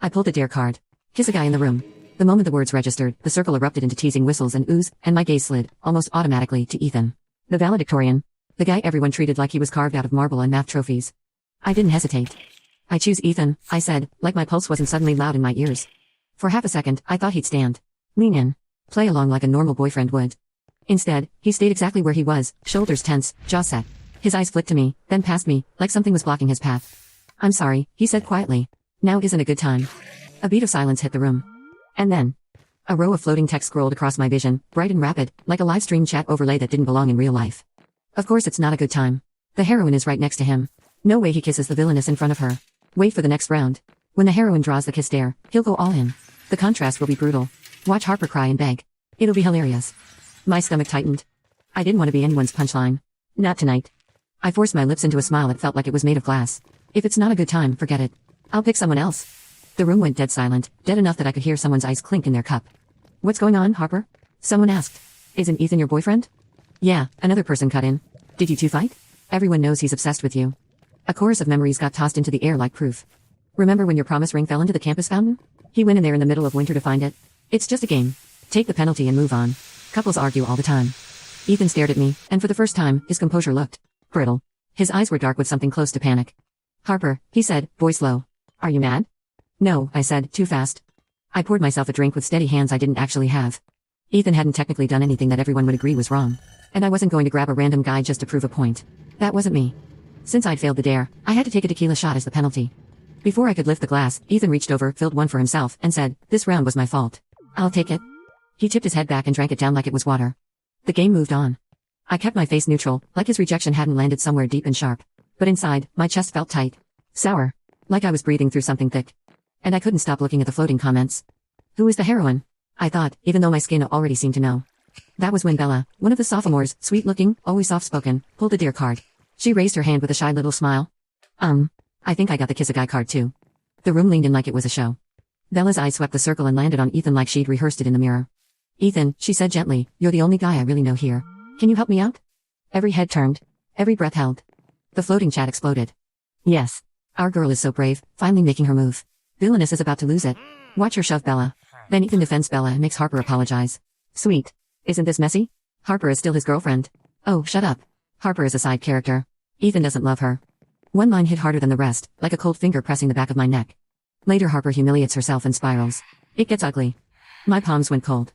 I pulled a dare card. Kiss a guy in the room. The moment the words registered, the circle erupted into teasing whistles and oohs, and my gaze slid, almost automatically, to Ethan. The valedictorian. The guy everyone treated like he was carved out of marble and math trophies. I didn't hesitate. I choose Ethan, I said, like my pulse wasn't suddenly loud in my ears. For half a second, I thought he'd stand. Lean in. Play along like a normal boyfriend would. Instead, he stayed exactly where he was, shoulders tense, jaw set. His eyes flicked to me, then past me, like something was blocking his path. I'm sorry, he said quietly. Now isn't a good time. A beat of silence hit the room. And then, a row of floating text scrolled across my vision, bright and rapid, like a live stream chat overlay that didn't belong in real life. Of course it's not a good time. The heroine is right next to him. No way he kisses the villainess in front of her. Wait for the next round. When the heroine draws the kiss dare, he'll go all in. The contrast will be brutal. Watch Harper cry and beg. It'll be hilarious. My stomach tightened. I didn't want to be anyone's punchline. Not tonight. I forced my lips into a smile that felt like it was made of glass. If it's not a good time, forget it. I'll pick someone else. The room went dead silent, dead enough that I could hear someone's ice clink in their cup. What's going on, Harper? Someone asked. Isn't Ethan your boyfriend? Yeah, another person cut in. Did you two fight? Everyone knows he's obsessed with you. A chorus of memories got tossed into the air like proof. Remember when your promise ring fell into the campus fountain? He went in there in the middle of winter to find it. It's just a game. Take the penalty and move on. Couples argue all the time. Ethan stared at me, and for the first time, his composure looked brittle. His eyes were dark with something close to panic. Harper, he said, voice low. Are you mad? No, I said, too fast. I poured myself a drink with steady hands I didn't actually have. Ethan hadn't technically done anything that everyone would agree was wrong. And I wasn't going to grab a random guy just to prove a point. That wasn't me. Since I'd failed the dare, I had to take a tequila shot as the penalty. Before I could lift the glass, Ethan reached over, filled one for himself, and said, this round was my fault. I'll take it. He tipped his head back and drank it down like it was water. The game moved on. I kept my face neutral, like his rejection hadn't landed somewhere deep and sharp. But inside, my chest felt tight. Sour. Like I was breathing through something thick. And I couldn't stop looking at the floating comments. Who is the heroine? I thought, even though my skin already seemed to know. That was when Bella, one of the sophomores, sweet-looking, always soft-spoken, pulled a dare card. She raised her hand with a shy little smile. I think I got the kiss a guy card too. The room leaned in like it was a show. Bella's eyes swept the circle and landed on Ethan like she'd rehearsed it in the mirror. Ethan, she said gently, you're the only guy I really know here. Can you help me out? Every head turned. Every breath held. The floating chat exploded. Yes. Our girl is so brave, finally making her move. Villainess is about to lose it. Watch her shove Bella. Then Ethan defends Bella and makes Harper apologize. Sweet. Isn't this messy? Harper is still his girlfriend. Oh, shut up. Harper is a side character. Ethan doesn't love her. One line hit harder than the rest, like a cold finger pressing the back of my neck. Later Harper humiliates herself and spirals. It gets ugly. My palms went cold.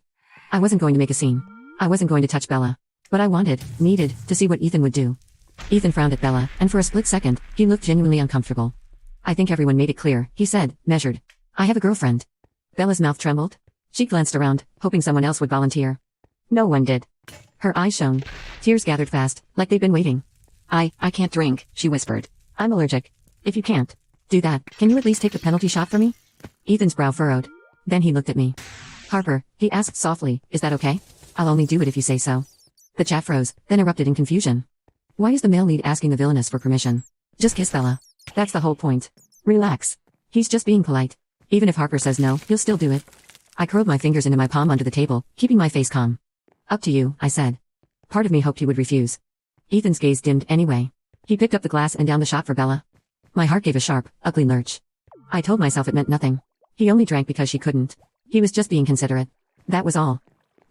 I wasn't going to make a scene. I wasn't going to touch Bella. But I needed, to see what Ethan would do. Ethan frowned at Bella, and for a split second, he looked genuinely uncomfortable. I think everyone made it clear, he said, measured. I have a girlfriend. Bella's mouth trembled. She glanced around, hoping someone else would volunteer. No one did. Her eyes shone. Tears gathered fast, like they'd been waiting. I can't drink, she whispered. I'm allergic. If you can't do that, can you at least take the penalty shot for me? Ethan's brow furrowed. Then he looked at me. Harper, he asked softly, is that okay? I'll only do it if you say so. The chat froze, then erupted in confusion. Why is the male lead asking the villainess for permission? Just kiss Bella. That's the whole point. Relax. He's just being polite. Even if Harper says no, he'll still do it. I curled my fingers into my palm under the table, keeping my face calm. Up to you, I said. Part of me hoped he would refuse. Ethan's gaze dimmed anyway. He picked up the glass and downed the shot for Bella. My heart gave a sharp, ugly lurch. I told myself it meant nothing. He only drank because she couldn't. He was just being considerate. That was all.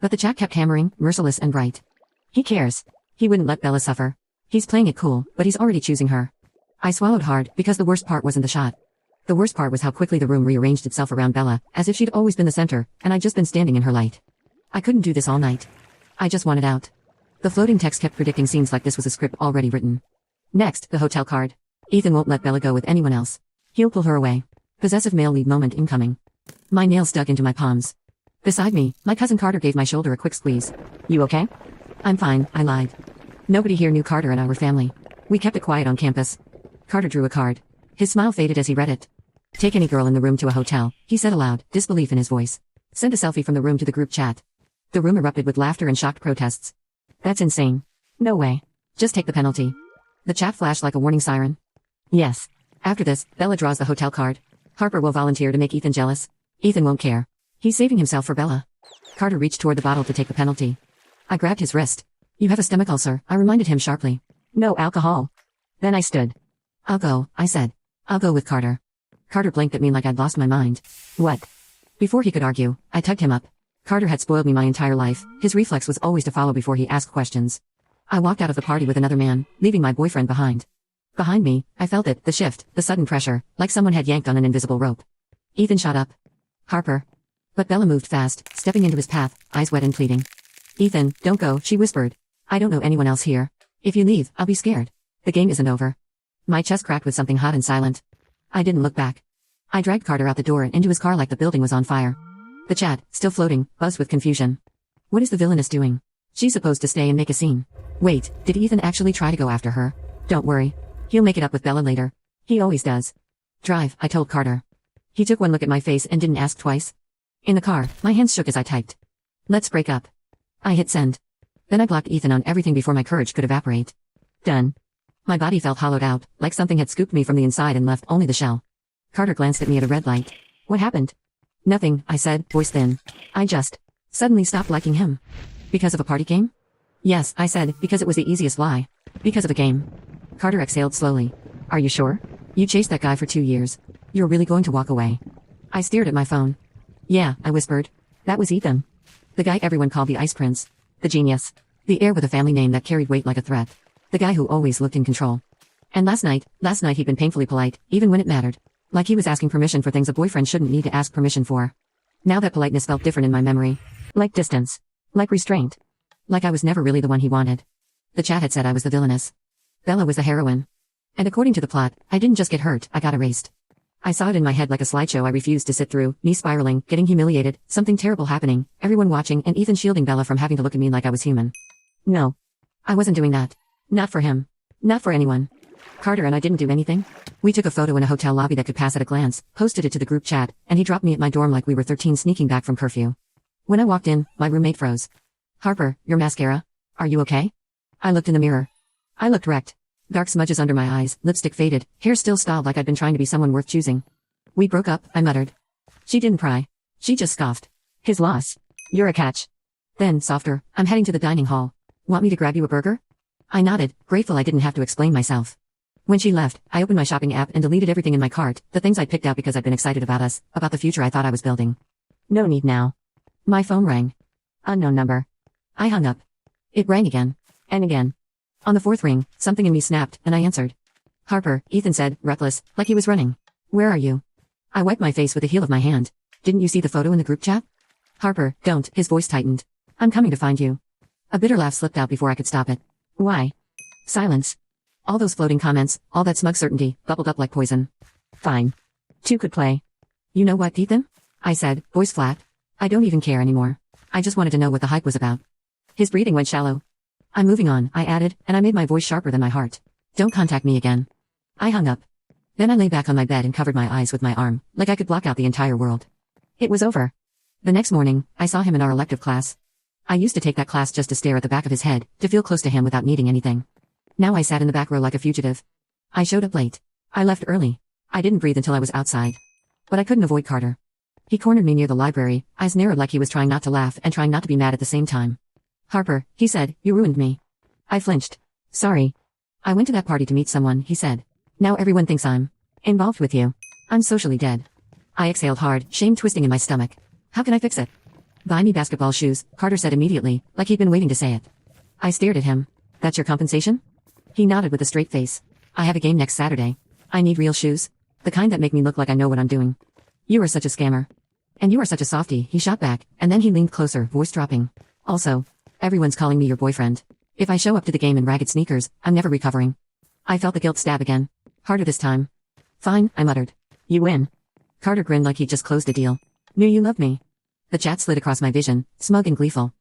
But the chat kept hammering, merciless and right. He cares. He wouldn't let Bella suffer. He's playing it cool, but he's already choosing her. I swallowed hard, because the worst part wasn't the shot. The worst part was how quickly the room rearranged itself around Bella, as if she'd always been the center, and I'd just been standing in her light. I couldn't do this all night. I just wanted out. The floating text kept predicting scenes like this was a script already written. Next, the hotel card. Ethan won't let Bella go with anyone else. He'll pull her away. Possessive male lead moment incoming. My nails dug into my palms. Beside me, my cousin Carter gave my shoulder a quick squeeze. You okay? I'm fine, I lied. Nobody here knew Carter and our family. We kept it quiet on campus. Carter drew a card. His smile faded as he read it. Take any girl in the room to a hotel, he said aloud, disbelief in his voice. Send a selfie from the room to the group chat. The room erupted with laughter and shocked protests. That's insane. No way. Just take the penalty. The chat flashed like a warning siren. Yes. After this, Bella draws the hotel card. Harper will volunteer to make Ethan jealous. Ethan won't care. He's saving himself for Bella. Carter reached toward the bottle to take the penalty. I grabbed his wrist. You have a stomach ulcer, I reminded him sharply. No alcohol. Then I stood. I'll go, I said. I'll go with Carter. Carter blinked at me like I'd lost my mind. What? Before he could argue, I tugged him up. Carter had spoiled me my entire life. His reflex was always to follow before he asked questions. I walked out of the party with another man, leaving my boyfriend behind. Behind me, I felt it, the shift, the sudden pressure, like someone had yanked on an invisible rope. Ethan shot up. Harper. But Bella moved fast, stepping into his path, eyes wet and pleading. Ethan, don't go, she whispered. I don't know anyone else here. If you leave, I'll be scared. The game isn't over. My chest cracked with something hot and silent. I didn't look back. I dragged Carter out the door and into his car like the building was on fire. The chat, still floating, buzzed with confusion. What is the villainess doing? She's supposed to stay and make a scene. Wait, did Ethan actually try to go after her? Don't worry. He'll make it up with Bella later. He always does. Drive, I told Carter. He took one look at my face and didn't ask twice. In the car, my hands shook as I typed. Let's break up. I hit send. Then I blocked Ethan on everything before my courage could evaporate. Done. My body felt hollowed out, like something had scooped me from the inside and left only the shell. Carter glanced at me at a red light. What happened? Nothing, I said, voice thin. I just suddenly stopped liking him. Because of a party game? Yes, I said, because it was the easiest lie. Because of a game. Carter exhaled slowly. Are you sure? You chased that guy for 2 years. You're really going to walk away? I stared at my phone. Yeah, I whispered. That was Ethan. The guy everyone called the Ice Prince. The genius. The heir with a family name that carried weight like a threat. The guy who always looked in control. And last night he'd been painfully polite, even when it mattered. Like he was asking permission for things a boyfriend shouldn't need to ask permission for. Now that politeness felt different in my memory. Like distance. Like restraint. Like I was never really the one he wanted. The chat had said I was the villainess. Bella was the heroine. And according to the plot, I didn't just get hurt, I got erased. I saw it in my head like a slideshow I refused to sit through, me spiraling, getting humiliated, something terrible happening, everyone watching and Ethan shielding Bella from having to look at me like I was human. No. I wasn't doing that. Not for him. Not for anyone. Carter and I didn't do anything. We took a photo in a hotel lobby that could pass at a glance, posted it to the group chat, and he dropped me at my dorm like we were 13 sneaking back from curfew. When I walked in, my roommate froze. Harper, your mascara? Are you okay? I looked in the mirror. I looked wrecked. Dark smudges under my eyes, lipstick faded, hair still styled like I'd been trying to be someone worth choosing. We broke up, I muttered. She didn't pry. She just scoffed. His loss. You're a catch. Then, softer, I'm heading to the dining hall. Want me to grab you a burger? I nodded, grateful I didn't have to explain myself. When she left, I opened my shopping app and deleted everything in my cart, the things I'd picked out because I'd been excited about us, about the future I thought I was building. No need now. My phone rang. Unknown number. I hung up. It rang again. And again. On the fourth ring, something in me snapped, and I answered. Harper, Ethan said, reckless, like he was running. Where are you? I wiped my face with the heel of my hand. Didn't you see the photo in the group chat? Harper, don't, his voice tightened. I'm coming to find you. A bitter laugh slipped out before I could stop it. Why? Silence. All those floating comments, all that smug certainty, bubbled up like poison. Fine. Two could play. You know what, Ethan? I said, voice flat. I don't even care anymore. I just wanted to know what the hype was about. His breathing went shallow. I'm moving on, I added, and I made my voice sharper than my heart. Don't contact me again. I hung up. Then I lay back on my bed and covered my eyes with my arm, like I could block out the entire world. It was over. The next morning, I saw him in our elective class. I used to take that class just to stare at the back of his head, to feel close to him without needing anything. Now I sat in the back row like a fugitive. I showed up late. I left early. I didn't breathe until I was outside. But I couldn't avoid Carter. He cornered me near the library, eyes narrowed like he was trying not to laugh and trying not to be mad at the same time. Harper, he said, you ruined me. I flinched. Sorry. I went to that party to meet someone, he said. Now everyone thinks I'm involved with you. I'm socially dead. I exhaled hard, shame twisting in my stomach. How can I fix it? Buy me basketball shoes, Carter said immediately, like he'd been waiting to say it. I stared at him. That's your compensation? He nodded with a straight face. I have a game next Saturday. I need real shoes. The kind that make me look like I know what I'm doing. You are such a scammer. And you are such a softie, he shot back, and then he leaned closer, voice dropping. Also, everyone's calling me your boyfriend. If I show up to the game in ragged sneakers, I'm never recovering. I felt the guilt stab again. Harder this time. Fine, I muttered. You win. Carter grinned like he'd just closed a deal. Knew you loved me. The chat slid across my vision, smug and gleeful.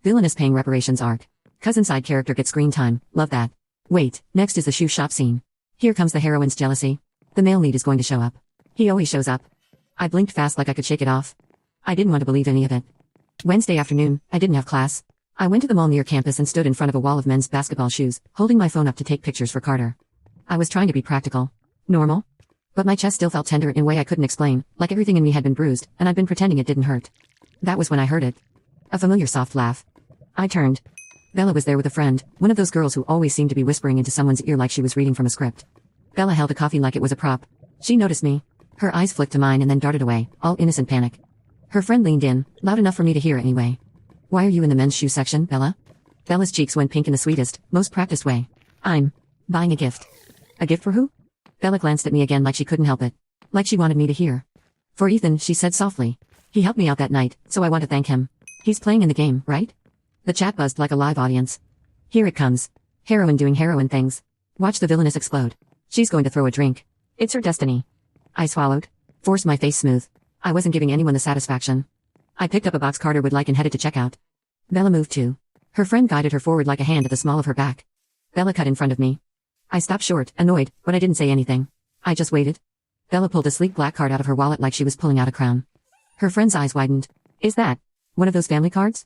Villainous paying reparations arc. Cousin side character gets screen time, love that. Wait, next is the shoe shop scene. Here comes the heroine's jealousy. The male lead is going to show up. He always shows up. I blinked fast like I could shake it off. I didn't want to believe any of it. Wednesday afternoon, I didn't have class. I went to the mall near campus and stood in front of a wall of men's basketball shoes, holding my phone up to take pictures for Carter. I was trying to be practical. Normal. But my chest still felt tender in a way I couldn't explain, like everything in me had been bruised, and I'd been pretending it didn't hurt. That was when I heard it. A familiar soft laugh. I turned. Bella was there with a friend, one of those girls who always seemed to be whispering into someone's ear like she was reading from a script. Bella held a coffee like it was a prop. She noticed me. Her eyes flicked to mine and then darted away, all innocent panic. Her friend leaned in, loud enough for me to hear anyway. Why are you in the men's shoe section, Bella? Bella's cheeks went pink in the sweetest, most practiced way. I'm buying a gift. A gift for who? Bella glanced at me again like she couldn't help it. Like she wanted me to hear. For Ethan, she said softly. He helped me out that night, so I want to thank him. He's playing in the game, right? The chat buzzed like a live audience. Here it comes. Heroine doing heroine things. Watch the villainess explode. She's going to throw a drink. It's her destiny. I swallowed. Forced my face smooth. I wasn't giving anyone the satisfaction. I picked up a box Carter would like and headed to checkout. Bella moved too. Her friend guided her forward like a hand at the small of her back. Bella cut in front of me. I stopped short, annoyed, but I didn't say anything. I just waited. Bella pulled a sleek black card out of her wallet like she was pulling out a crown. Her friend's eyes widened. Is that one of those family cards?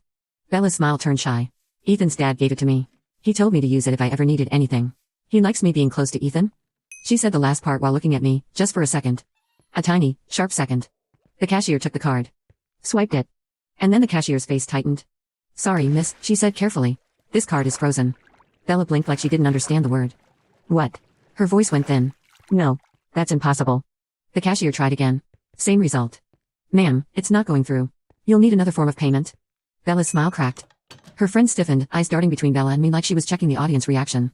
Bella's smile turned shy. Ethan's dad gave it to me. He told me to use it if I ever needed anything. He likes me being close to Ethan. She said the last part while looking at me, just for a second. A tiny, sharp second. The cashier took the card. Swiped it. And then the cashier's face tightened. Sorry, miss, she said carefully. This card is frozen. Bella blinked like she didn't understand the word. What? Her voice went thin. No. That's impossible. The cashier tried again. Same result. Ma'am, it's not going through. You'll need another form of payment. Bella's smile cracked. Her friend stiffened, eyes darting between Bella and me like she was checking the audience reaction.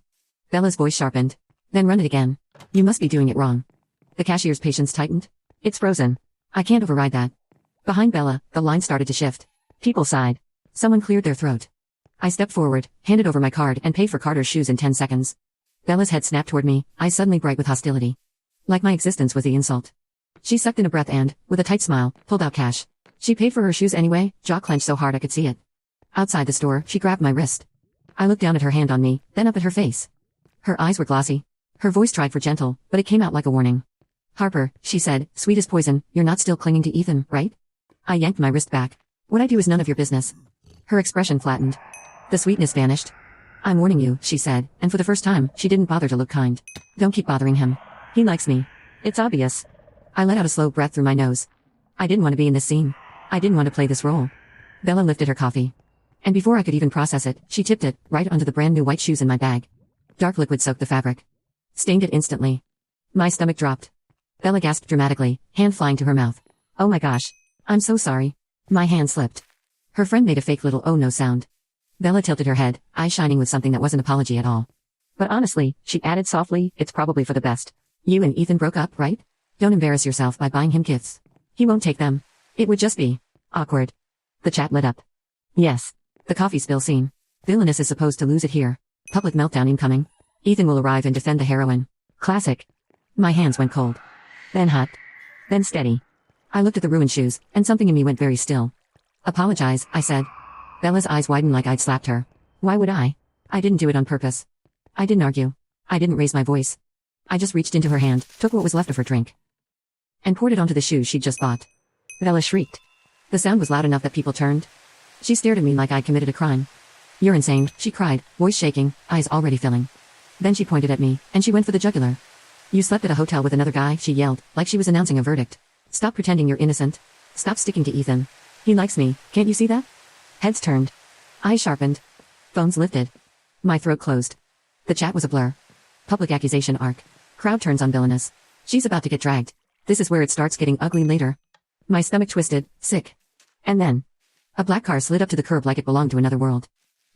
Bella's voice sharpened. Then run it again. You must be doing it wrong. The cashier's patience tightened. It's frozen. I can't override that. Behind Bella, the line started to shift. People sighed. Someone cleared their throat. I stepped forward, handed over my card and paid for Carter's shoes in 10 seconds. Bella's head snapped toward me, eyes suddenly bright with hostility. Like my existence was the insult. She sucked in a breath and, with a tight smile, pulled out cash. She paid for her shoes anyway, jaw clenched so hard I could see it. Outside the store, she grabbed my wrist. I looked down at her hand on me, then up at her face. Her eyes were glossy. Her voice tried for gentle, but it came out like a warning. Harper, she said, sweet as poison, you're not still clinging to Ethan, right? I yanked my wrist back. What I do is none of your business. Her expression flattened. The sweetness vanished. I'm warning you, she said, and for the first time, she didn't bother to look kind. Don't keep bothering him. He likes me. It's obvious. I let out a slow breath through my nose. I didn't want to be in this scene. I didn't want to play this role. Bella lifted her coffee. And before I could even process it, she tipped it, right onto the brand new white shoes in my bag. Dark liquid soaked the fabric. Stained it instantly. My stomach dropped. Bella gasped dramatically, hand flying to her mouth. Oh my gosh. I'm so sorry. My hand slipped. Her friend made a fake little oh no sound. Bella tilted her head, eyes shining with something that wasn't apology at all. But honestly, she added softly, it's probably for the best. You and Ethan broke up, right? Don't embarrass yourself by buying him gifts. He won't take them. It would just be awkward. The chat lit up. Yes. The coffee spill scene. Villainess is supposed to lose it here. Public meltdown incoming. Ethan will arrive and defend the heroine. Classic. My hands went cold. Then hot. Then steady. I looked at the ruined shoes, and something in me went very still. Apologize, I said. Bella's eyes widened like I'd slapped her. Why would I? I didn't do it on purpose. I didn't argue. I didn't raise my voice. I just reached into her hand, took what was left of her drink, and poured it onto the shoes she'd just bought. Bella shrieked. The sound was loud enough that people turned. She stared at me like I'd committed a crime. You're insane, she cried, voice shaking, eyes already filling. Then she pointed at me, and she went for the jugular. You slept at a hotel with another guy, she yelled, like she was announcing a verdict. Stop pretending you're innocent. Stop sticking to Ethan. He likes me, can't you see that? Heads turned. Eyes sharpened. Phones lifted. My throat closed. The chat was a blur. Public accusation arc. Crowd turns on villainess. She's about to get dragged. This is where it starts getting ugly later. My stomach twisted, sick. And then, a black car slid up to the curb like it belonged to another world.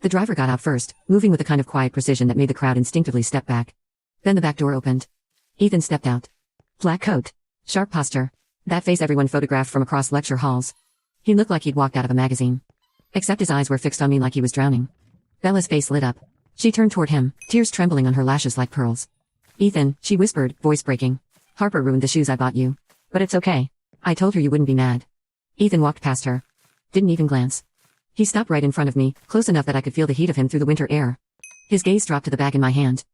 The driver got out first, moving with a kind of quiet precision that made the crowd instinctively step back. Then the back door opened. Ethan stepped out. Black coat. Sharp posture. That face everyone photographed from across lecture halls. He looked like he'd walked out of a magazine. Except his eyes were fixed on me like he was drowning. Bella's face lit up. She turned toward him, tears trembling on her lashes like pearls. Ethan, she whispered, voice breaking. Harper ruined the shoes I bought you. But it's okay. I told her you wouldn't be mad. Ethan walked past her. Didn't even glance. He stopped right in front of me, close enough that I could feel the heat of him through the winter air. His gaze dropped to the bag in my hand.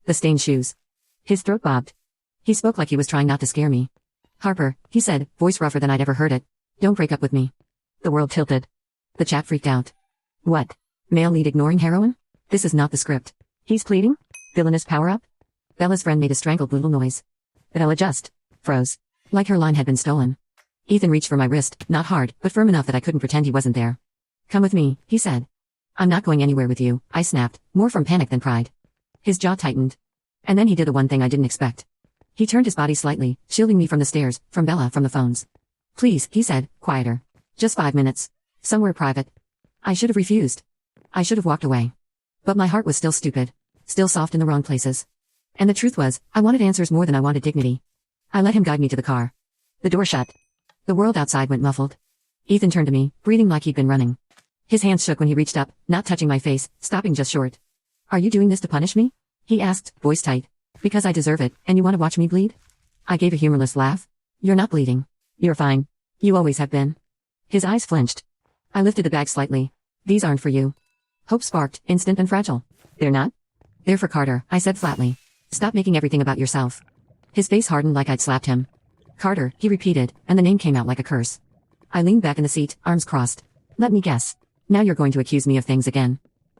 The stained shoes. His throat bobbed. He spoke like he was trying not to scare me. Harper, he said, voice rougher than I'd ever heard it. Don't break up with me. The world tilted. The chat freaked out. What? Male lead ignoring heroine? This is not the script. He's pleading? Villainous power-up? Bella's friend made a strangled little noise. Bella just froze. Like her line had been stolen. Ethan reached for my wrist, not hard, but firm enough that I couldn't pretend he wasn't there. Come with me, he said. I'm not going anywhere with you, I snapped, more from panic than pride. His jaw tightened. And then he did the one thing I didn't expect. He turned his body slightly, shielding me from the stairs, from Bella, from the phones. Please, he said, quieter. Just 5 minutes. Somewhere private. I should have refused. I should have walked away. But my heart was still stupid. Still soft in the wrong places. And the truth was, I wanted answers more than I wanted dignity. I let him guide me to the car. The door shut. The world outside went muffled. Ethan turned to me, breathing like he'd been running. His hands shook when he reached up, not touching my face, stopping just short. Are you doing this to punish me? He asked, voice tight. Because I deserve it, and you want to watch me bleed? I gave a humorless laugh. You're not bleeding. You're fine. You always have been. His eyes flinched. I lifted the bag slightly. These aren't for you. Hope sparked, instant and fragile. They're not? They're for Carter, I said flatly. Stop making everything about yourself. His face hardened like I'd slapped him. Carter, he repeated, and the name came out like a curse. I leaned back in the seat, arms crossed. Let me guess. Now you're going to accuse me of things again.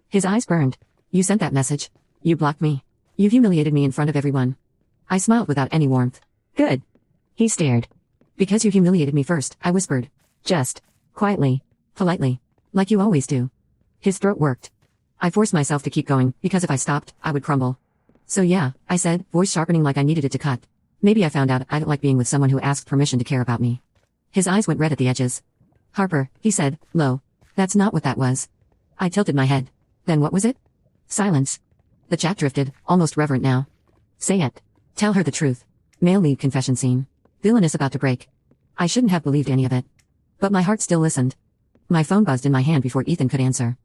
His eyes burned. You sent that message. You blocked me. You humiliated me in front of everyone. I smiled without any warmth. Good. He stared. Because you humiliated me first, I whispered. Just. Quietly. Politely. Like you always do. His throat worked. I forced myself to keep going, because if I stopped, I would crumble. So yeah, I said, voice sharpening like I needed it to cut. Maybe I found out I don't like being with someone who asked permission to care about me. His eyes went red at the edges. Harper, he said, low. That's not what that was. I tilted my head. Then what was it? Silence. The chat drifted, almost reverent now. Say it. Tell her the truth. Male lead confession scene. Villainous about to break. I shouldn't have believed any of it. But my heart still listened. My phone buzzed in my hand before Ethan could answer.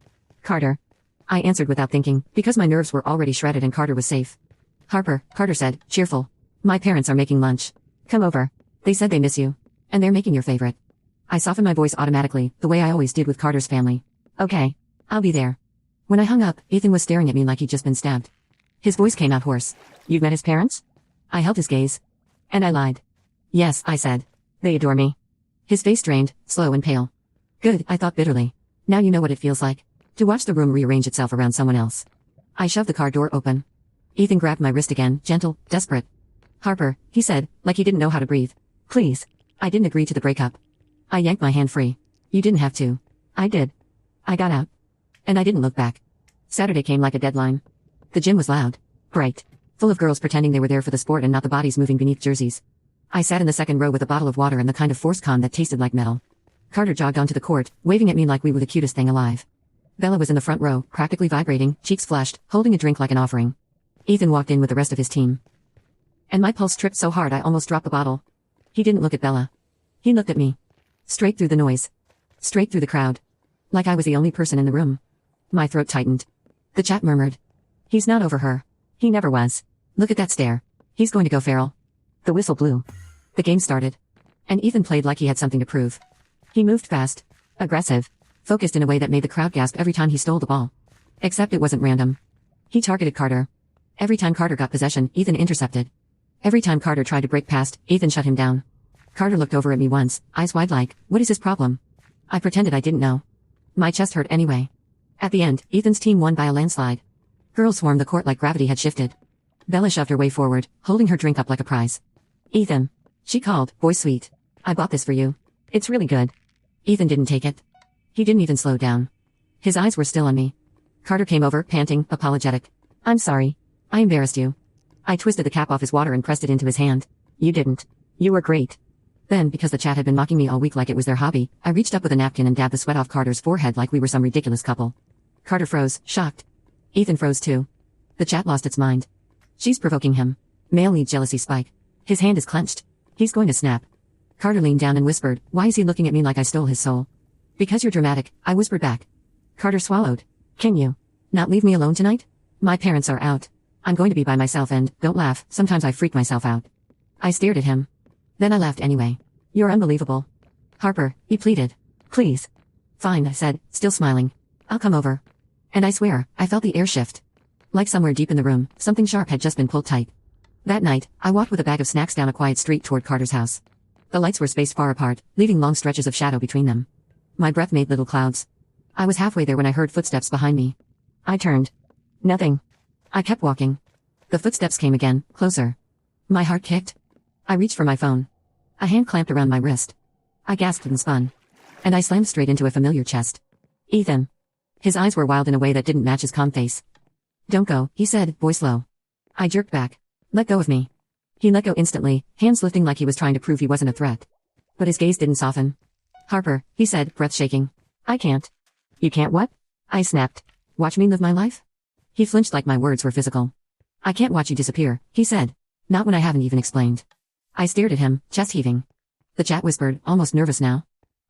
Carter. I answered without thinking, because my nerves were already shredded and Carter was safe. Harper, Carter said, cheerful. My parents are making lunch. Come over. They said they miss you. And they're making your favorite. I softened my voice automatically, the way I always did with Carter's family. Okay. I'll be there. When I hung up, Ethan was staring at me like he'd just been stabbed. His voice came out hoarse. You've met his parents? I held his gaze. And I lied. Yes, I said. They adore me. His face drained, slow and pale. Good, I thought bitterly. Now you know what it feels like. To watch the room rearrange itself around someone else. I shoved the car door open. Ethan grabbed my wrist again, gentle, desperate. Harper, he said, like he didn't know how to breathe. Please. I didn't agree to the breakup. I yanked my hand free. You didn't have to. I did. I got out. And I didn't look back. Saturday came like a deadline. The gym was loud. Bright. Full of girls pretending they were there for the sport and not the bodies moving beneath jerseys. I sat in the second row with a bottle of water and the kind of forced calm that tasted like metal. Carter jogged onto the court, waving at me like we were the cutest thing alive. Bella was in the front row, practically vibrating, cheeks flushed, holding a drink like an offering. Ethan walked in with the rest of his team. And my pulse tripped so hard I almost dropped the bottle. He didn't look at Bella. He looked at me. Straight through the noise. Straight through the crowd. Like I was the only person in the room. My throat tightened. The chat murmured. He's not over her. He never was. Look at that stare. He's going to go feral. The whistle blew. The game started. And Ethan played like he had something to prove. He moved fast. Aggressive. Focused in a way that made the crowd gasp every time he stole the ball. Except it wasn't random. He targeted Carter. Every time Carter got possession, Ethan intercepted. Every time Carter tried to break past, Ethan shut him down. Carter looked over at me once, eyes wide like, what is his problem? I pretended I didn't know. My chest hurt anyway. At the end, Ethan's team won by a landslide. Girls swarmed the court like gravity had shifted. Bella shoved her way forward, holding her drink up like a prize. Ethan. She called, voice sweet. I bought this for you. It's really good. Ethan didn't take it. He didn't even slow down. His eyes were still on me. Carter came over, panting, apologetic. I'm sorry. I embarrassed you. I twisted the cap off his water and pressed it into his hand. You didn't. You were great. Then, because the chat had been mocking me all week like it was their hobby, I reached up with a napkin and dabbed the sweat off Carter's forehead like we were some ridiculous couple. Carter froze, shocked. Ethan froze too. The chat lost its mind. She's provoking him. Male lead jealousy spike. His hand is clenched. He's going to snap. Carter leaned down and whispered, why is he looking at me like I stole his soul? Because you're dramatic, I whispered back. Carter swallowed. Can you not leave me alone tonight? My parents are out. I'm going to be by myself and, don't laugh, sometimes I freak myself out. I stared at him. Then I laughed anyway. You're unbelievable. Harper, he pleaded. Please. Fine, I said, still smiling. I'll come over. And I swear, I felt the air shift. Like somewhere deep in the room, something sharp had just been pulled tight. That night, I walked with a bag of snacks down a quiet street toward Carter's house. The lights were spaced far apart, leaving long stretches of shadow between them. My breath made little clouds. I was halfway there when I heard footsteps behind me. I turned. Nothing. I kept walking. The footsteps came again, closer. My heart kicked. I reached for my phone. A hand clamped around my wrist. I gasped and spun. And I slammed straight into a familiar chest. Ethan. His eyes were wild in a way that didn't match his calm face. Don't go, he said, voice low. I jerked back. Let go of me. He let go instantly, hands lifting like he was trying to prove he wasn't a threat. But his gaze didn't soften. Harper, he said, breath shaking. I can't. You can't what? I snapped. Watch me live my life? He flinched like my words were physical. I can't watch you disappear, he said. Not when I haven't even explained. I stared at him, chest heaving. The chat whispered, almost nervous now.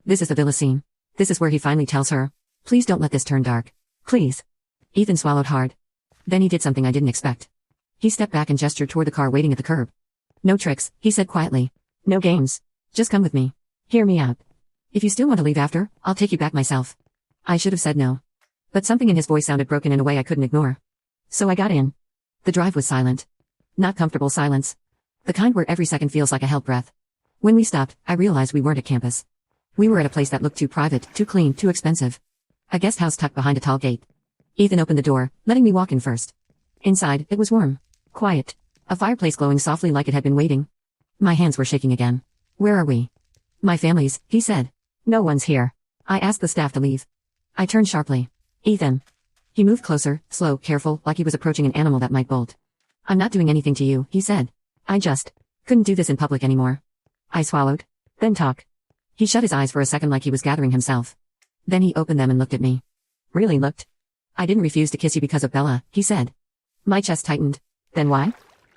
This is the villa scene. This is where he finally tells her. Please don't let this turn dark. Please. Ethan swallowed hard. Then he did something I didn't expect. He stepped back and gestured toward the car waiting at the curb. No tricks, he said quietly. No games. Just come with me. Hear me out. If you still want to leave after, I'll take you back myself. I should have said no. But something in his voice sounded broken in a way I couldn't ignore. So I got in. The drive was silent. Not comfortable silence. The kind where every second feels like a held breath. When we stopped, I realized we weren't at campus. We were at a place that looked too private, too clean, too expensive. A guest house tucked behind a tall gate. Ethan opened the door, letting me walk in first. Inside, it was warm. Quiet. A fireplace glowing softly like it had been waiting. My hands were shaking again. Where are we? My family's, he said. No one's here. I asked the staff to leave. I turned sharply. Ethan. He moved closer, slow, careful, like he was approaching an animal that might bolt. I'm not doing anything to you, he said. I just couldn't do this in public anymore. I swallowed. Then talk. He shut his eyes for a second like he was gathering himself. Then he opened them and looked at me. Really looked. I didn't refuse to kiss you because of Bella, he said. My chest tightened. Then why?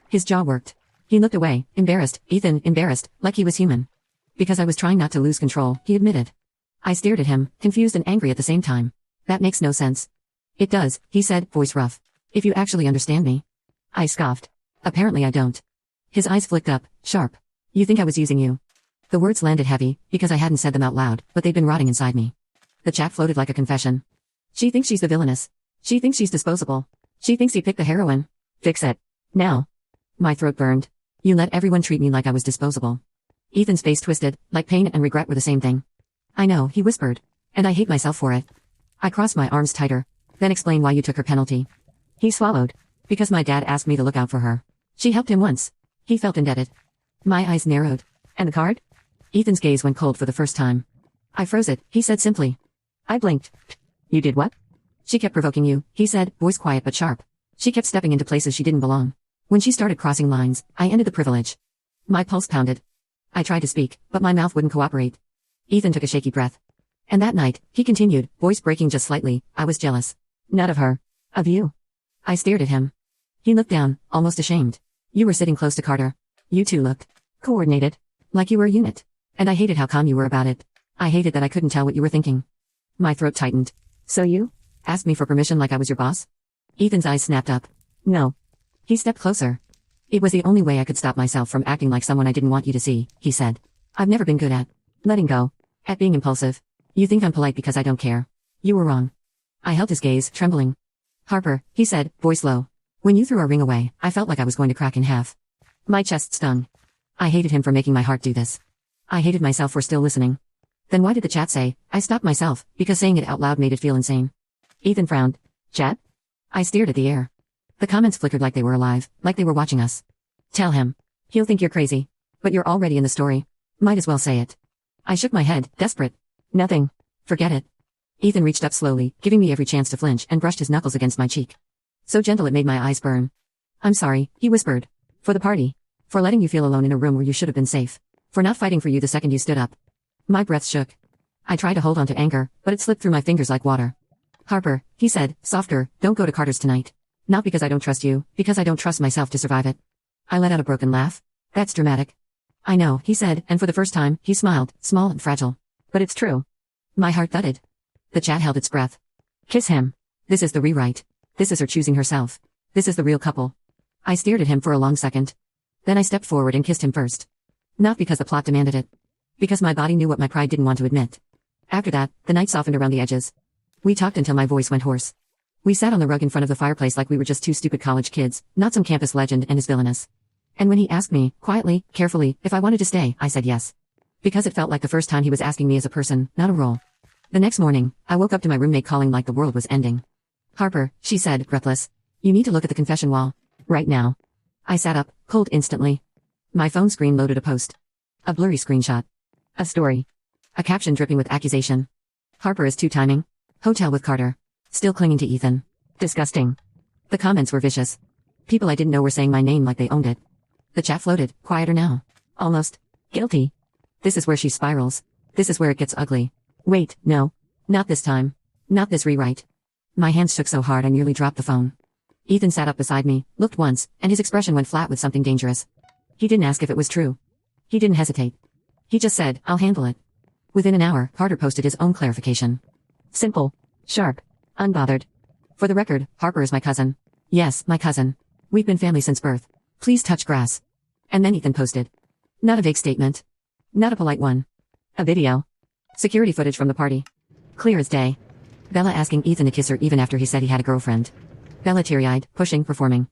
His jaw worked. He looked away, embarrassed, Ethan, embarrassed, like he was human. Because I was trying not to lose control, he admitted. I stared at him, confused and angry at the same time. That makes no sense. It does, he said, voice rough. If you actually understand me. I scoffed. Apparently I don't. His eyes flicked up, sharp. You think I was using you? The words landed heavy, because I hadn't said them out loud, but they'd been rotting inside me. The chat floated like a confession. She thinks she's the villainess. She thinks she's disposable. She thinks he picked the heroine. Fix it. Now. My throat burned. You let everyone treat me like I was disposable. Ethan's face twisted, like pain and regret were the same thing. I know, he whispered. And I hate myself for it. I crossed my arms tighter. Then explain why you took her penalty. He swallowed. Because my dad asked me to look out for her. She helped him once. He felt indebted. My eyes narrowed. And the card? Ethan's gaze went cold for the first time. I froze it, he said simply. I blinked. You did what? She kept provoking you, he said, voice quiet but sharp. She kept stepping into places she didn't belong. When she started crossing lines, I ended the privilege. My pulse pounded. I tried to speak, but my mouth wouldn't cooperate. Ethan took a shaky breath. And that night, he continued, voice breaking just slightly, I was jealous. Not of her. Of you. I stared at him. He looked down, almost ashamed. You were sitting close to Carter. You two looked coordinated. Like you were a unit. And I hated how calm you were about it. I hated that I couldn't tell what you were thinking. My throat tightened. So you asked me for permission like I was your boss? Ethan's eyes snapped up. No. He stepped closer. It was the only way I could stop myself from acting like someone I didn't want you to see, he said. I've never been good at letting go. At being impulsive. You think I'm polite because I don't care. You were wrong. I held his gaze, trembling. Harper, he said, voice low. When you threw our ring away, I felt like I was going to crack in half. My chest stung. I hated him for making my heart do this. I hated myself for still listening. Then why did the chat say, I stopped myself, because saying it out loud made it feel insane. Ethan frowned. Chat? I stared at the air. The comments flickered like they were alive, like they were watching us. Tell him. He'll think you're crazy. But you're already in the story. Might as well say it. I shook my head, desperate. Nothing. Forget it. Ethan reached up slowly, giving me every chance to flinch, and brushed his knuckles against my cheek. So gentle it made my eyes burn. I'm sorry, he whispered. For the party. For letting you feel alone in a room where you should have been safe. For not fighting for you the second you stood up. My breath shook. I tried to hold on to anger, but it slipped through my fingers like water. Harper, he said, softer, don't go to Carter's tonight. Not because I don't trust you, because I don't trust myself to survive it. I let out a broken laugh. That's dramatic. I know, he said, and for the first time, he smiled, small and fragile. But it's true. My heart thudded. The chat held its breath. Kiss him. This is the rewrite. This is her choosing herself. This is the real couple. I stared at him for a long second. Then I stepped forward and kissed him first. Not because the plot demanded it. Because my body knew what my pride didn't want to admit. After that, the night softened around the edges. We talked until my voice went hoarse. We sat on the rug in front of the fireplace like we were just two stupid college kids, not some campus legend and his villainous. And when he asked me, quietly, carefully, if I wanted to stay, I said yes. Because it felt like the first time he was asking me as a person, not a role. The next morning, I woke up to my roommate calling like the world was ending. Harper, she said, breathless. You need to look at the confession wall. Right now. I sat up, cold instantly. My phone screen loaded a post. A blurry screenshot. A story. A caption dripping with accusation. Harper is two-timing. Hotel with Carter. Still clinging to Ethan. Disgusting. The comments were vicious. People I didn't know were saying my name like they owned it. The chat floated, quieter now. Almost. Guilty. This is where she spirals. This is where it gets ugly. Wait, no. Not this time. Not this rewrite. My hands shook so hard I nearly dropped the phone. Ethan sat up beside me, looked once, and his expression went flat with something dangerous. He didn't ask if it was true. He didn't hesitate. He just said, I'll handle it. Within an hour, Carter posted his own clarification. Simple. Sharp. Unbothered. For the record, Harper is my cousin. Yes, my cousin. We've been family since birth. Please touch grass. And then Ethan posted. Not a vague statement. Not a polite one. A video. Security footage from the party. Clear as day. Bella asking Ethan to kiss her even after he said he had a girlfriend. Bella teary-eyed, pushing, performing.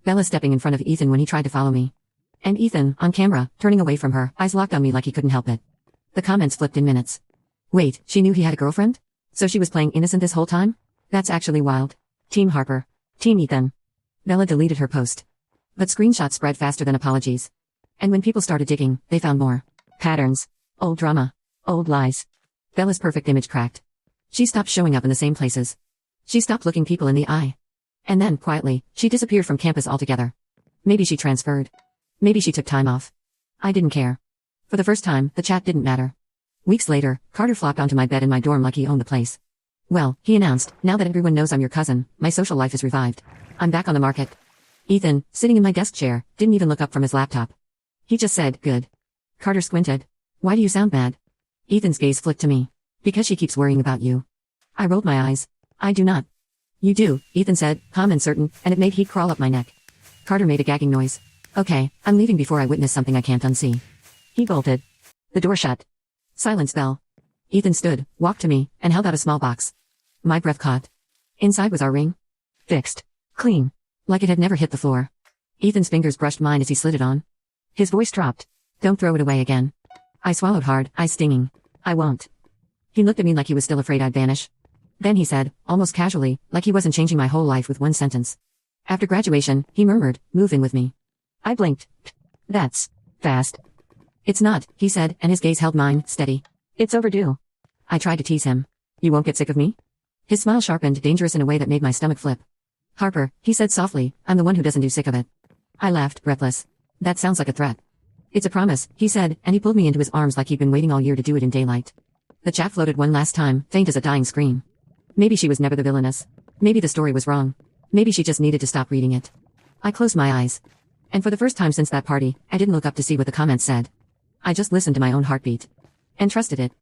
Bella stepping in front of Ethan when he tried to follow me. And Ethan, on camera, turning away from her, eyes locked on me like he couldn't help it. The comments flipped in minutes. Wait, she knew he had a girlfriend? So she was playing innocent this whole time? That's actually wild. Team Harper. Team Ethan. Bella deleted her post. But screenshots spread faster than apologies. And when people started digging, they found more. Patterns. Old drama. Old lies. Bella's perfect image cracked. She stopped showing up in the same places. She stopped looking people in the eye. And then, quietly, she disappeared from campus altogether. Maybe she transferred. Maybe she took time off. I didn't care. For the first time, the chat didn't matter. Weeks later, Carter flopped onto my bed in my dorm like he owned the place. Well, he announced, now that everyone knows I'm your cousin, my social life is revived. I'm back on the market. Ethan, sitting in my desk chair, didn't even look up from his laptop. He just said, good. Carter squinted. Why do you sound mad? Ethan's gaze flicked to me. Because she keeps worrying about you. I rolled my eyes. I do not. You do, Ethan said, calm and certain, and it made heat crawl up my neck. Carter made a gagging noise. Okay, I'm leaving before I witness something I can't unsee. He bolted. The door shut. Silence fell. Ethan stood, walked to me, and held out a small box. My breath caught. Inside was our ring. Fixed. Clean. Like it had never hit the floor. Ethan's fingers brushed mine as he slid it on. His voice dropped. Don't throw it away again. I swallowed hard, eyes stinging. I won't. He looked at me like he was still afraid I'd vanish. Then he said, almost casually, like he wasn't changing my whole life with one sentence. After graduation, he murmured, move in with me. I blinked. That's fast. It's not, he said, and his gaze held mine, steady. It's overdue. I tried to tease him. You won't get sick of me? His smile sharpened, dangerous in a way that made my stomach flip. Harper, he said softly, I'm the one who doesn't do sick of it. I laughed, breathless. That sounds like a threat. It's a promise, he said, and he pulled me into his arms like he'd been waiting all year to do it in daylight. The chat floated one last time, faint as a dying scream. Maybe she was never the villainess. Maybe the story was wrong. Maybe she just needed to stop reading it. I closed my eyes. And for the first time since that party, I didn't look up to see what the comments said. I just listened to my own heartbeat. And trusted it.